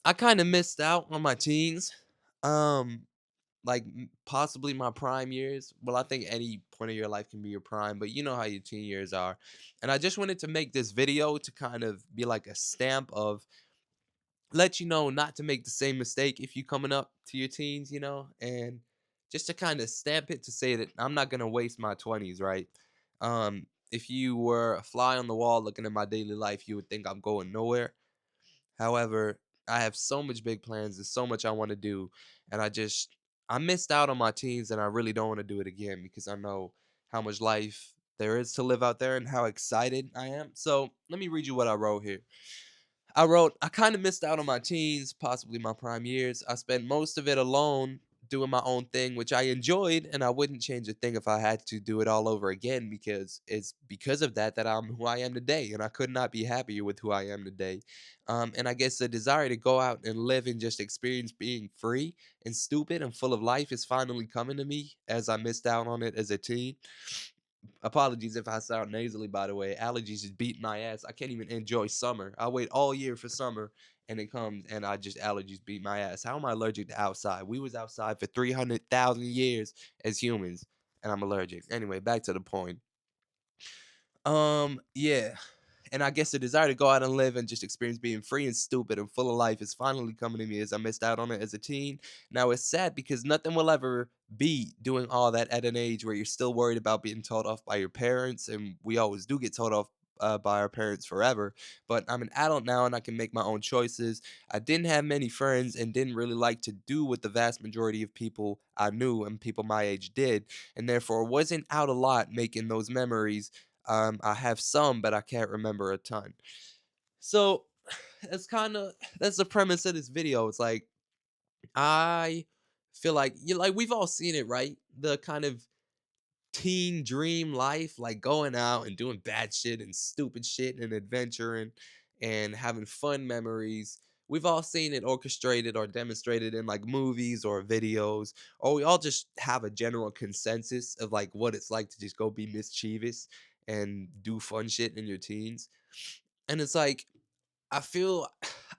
I kind of missed out on my teens. Um, possibly my prime years. Well, I think any point of your life can be your prime, but you know how your teen years are. And I just wanted to make this video to kind of be like a stamp of let you know not to make the same mistake if you coming up to your teens, and just to kind of stamp it to say that I'm not gonna waste my 20s, right? If you were a fly on the wall looking at my daily life, you would think I'm going nowhere. However, I have so much big plans and so much I want to do, and I missed out on my teens, and I really don't want to do it again because I know how much life there is to live out there and how excited I am. So let me read you what I wrote here. I wrote, I kind of missed out on my teens, possibly my prime years. I spent most of it alone doing my own thing, which I enjoyed, and I wouldn't change a thing if I had to do it all over again because it's because of that that I'm who I am today, and I could not be happier with who I am today. And I guess the desire to go out and live and just experience being free and stupid and full of life is finally coming to me as I missed out on it as a teen. Apologies if I sound nasally, by the way. Allergies just beat my ass. I can't even enjoy summer. I wait all year for summer, and it comes, and I just allergies beat my ass. How am I allergic to outside? We was outside for 300,000 years as humans, and I'm allergic. Anyway, back to the point. Yeah. And I guess the desire to go out and live and just experience being free and stupid and full of life is finally coming to me as I missed out on it as a teen. Now it's sad because nothing will ever be doing all that at an age where you're still worried about being told off by your parents, and we always do get told off by our parents forever. But I'm an adult now and I can make my own choices. I didn't have many friends and didn't really like to do what the vast majority of people I knew and people my age did, and therefore wasn't out a lot making those memories. I have some, but I can't remember a ton. So that's the premise of this video. It's like I feel like we've all seen it, right? The kind of teen dream life, like going out and doing bad shit and stupid shit and adventuring and having fun memories. We've all seen it orchestrated or demonstrated in like movies or videos, or we all just have a general consensus of like what it's like to just go be mischievous and do fun shit in your teens. And it's like I feel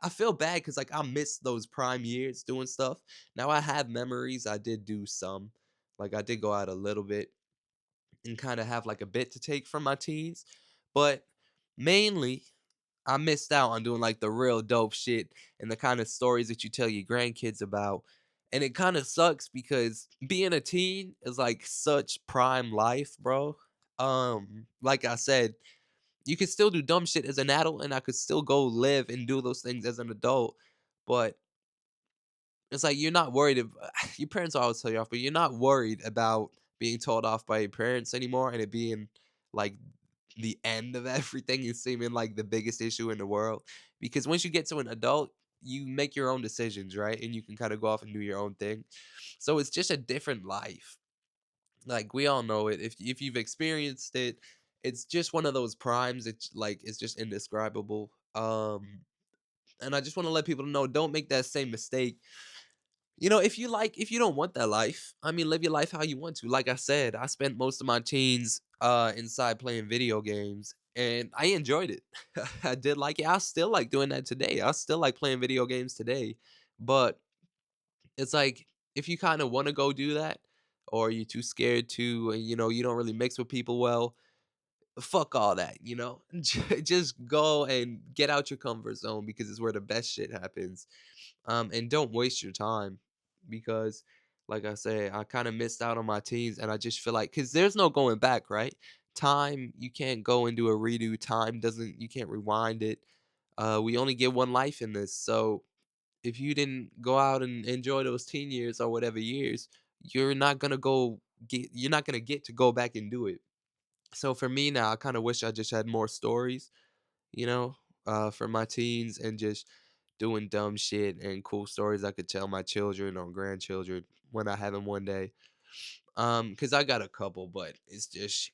I feel bad because like I miss those prime years doing stuff. Now I have memories. I did do some. Like I did go out a little bit and kind of have like a bit to take from my teens. But mainly, I missed out on doing like the real dope shit and the kind of stories that you tell your grandkids about. And it kind of sucks because being a teen is like such prime life, bro. Like I said, you can still do dumb shit as an adult, and I could still go live and do those things as an adult. But it's like you're not worried your parents always tell you off, but you're not worried about being told off by your parents anymore and it being like the end of everything and seeming like the biggest issue in the world. Because once you get to an adult, you make your own decisions, right? And you can kind of go off and do your own thing. So it's just a different life. Like we all know it. If you've experienced it, it's just one of those primes. It's just indescribable. And I just want to let people know, don't make that same mistake. If you don't want that life, I mean, live your life how you want to. Like I said, I spent most of my teens inside playing video games and I enjoyed it. I did like it. I still like doing that today. I still like playing video games today. But it's like if you kind of want to go do that or you're too scared to and you don't really mix with people well, fuck all that, just go and get out your comfort zone because it's where the best shit happens. And don't waste your time because, like I say, I kind of missed out on my teens, and I just feel like because there's no going back, right? Time you can't go and do a redo. Time doesn't you can't rewind it. We only get one life in this, so if you didn't go out and enjoy those teen years or whatever years, you're not gonna get to go back and do it. So for me now, I kind of wish I just had more stories, you know, for my teens and just doing dumb shit and cool stories I could tell my children or grandchildren when I have them one day. Because I got a couple, but it's just,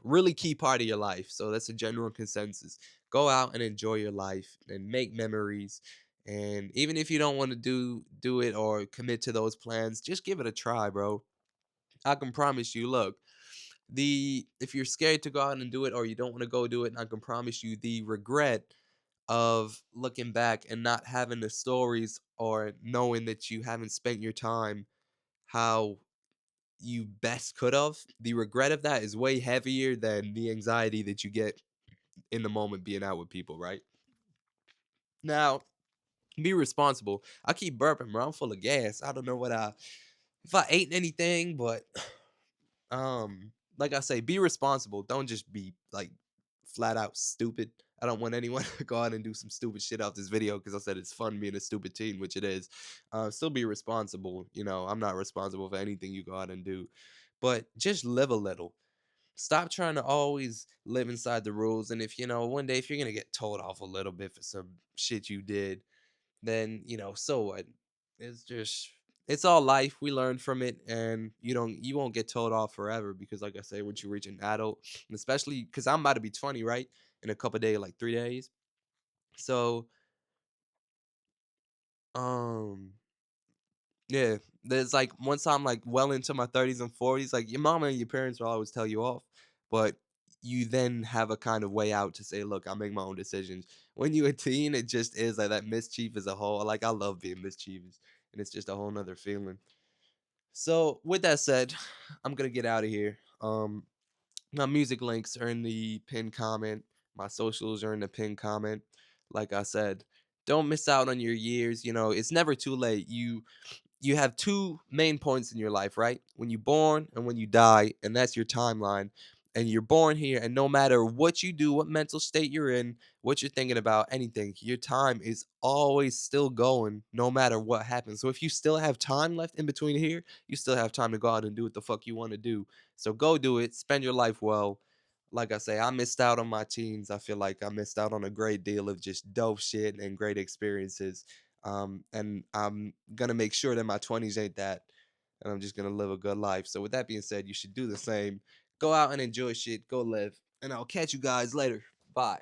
really key part of your life. So that's a general consensus. Go out and enjoy your life and make memories. And even if you don't want to do it or commit to those plans, just give it a try, bro. I can promise you, look, the if you're scared to go out and do it or you don't want to go do it, I can promise you the regret of looking back and not having the stories or knowing that you haven't spent your time how you best could have. The regret of that is way heavier than the anxiety that you get in the moment being out with people, right? Now, be responsible. I keep burping, bro. I'm full of gas. I don't know what I if I ate anything, but like I say, be responsible. Don't just be like flat out stupid. I don't want anyone to go out and do some stupid shit off this video because I said it's fun being a stupid teen, which it is. Still be responsible. You know, I'm not responsible for anything you go out and do, but just live a little. Stop trying to always live inside the rules. And if you know, one day if you're gonna get told off a little bit for some shit you did, then so what? It's just it's all life. We learn from it, and you won't get told off forever because, like I say, once you reach an adult, and especially because I'm about to be 20, right, in a couple days, like 3 days. So, um, yeah, there's like once I'm like well into my 30s and 40s, like your mama and your parents will always tell you off, but you then have a kind of way out to say, look, I make my own decisions. When you're a teen, it just is like that mischief as a whole. Like I love being mischievous, and it's just a whole nother feeling. So with that said, I'm gonna get out of here. My music links are in the pinned comment. My socials are in the pinned comment. Like I said, don't miss out on your years. It's never too late. You have two main points in your life, right? When you're born and when you die, and that's your timeline. And you're born here, and no matter what you do, what mental state you're in, what you're thinking about, anything, your time is always still going, no matter what happens. So if you still have time left in between here, you still have time to go out and do what the fuck you want to do. So go do it, spend your life well. Like I say, I missed out on my teens. I feel like I missed out on a great deal of just dope shit and great experiences. And I'm gonna make sure that my 20s ain't that, and I'm just gonna live a good life. So with that being said, you should do the same. Go out and enjoy shit. Go live, and I'll catch you guys later. Bye.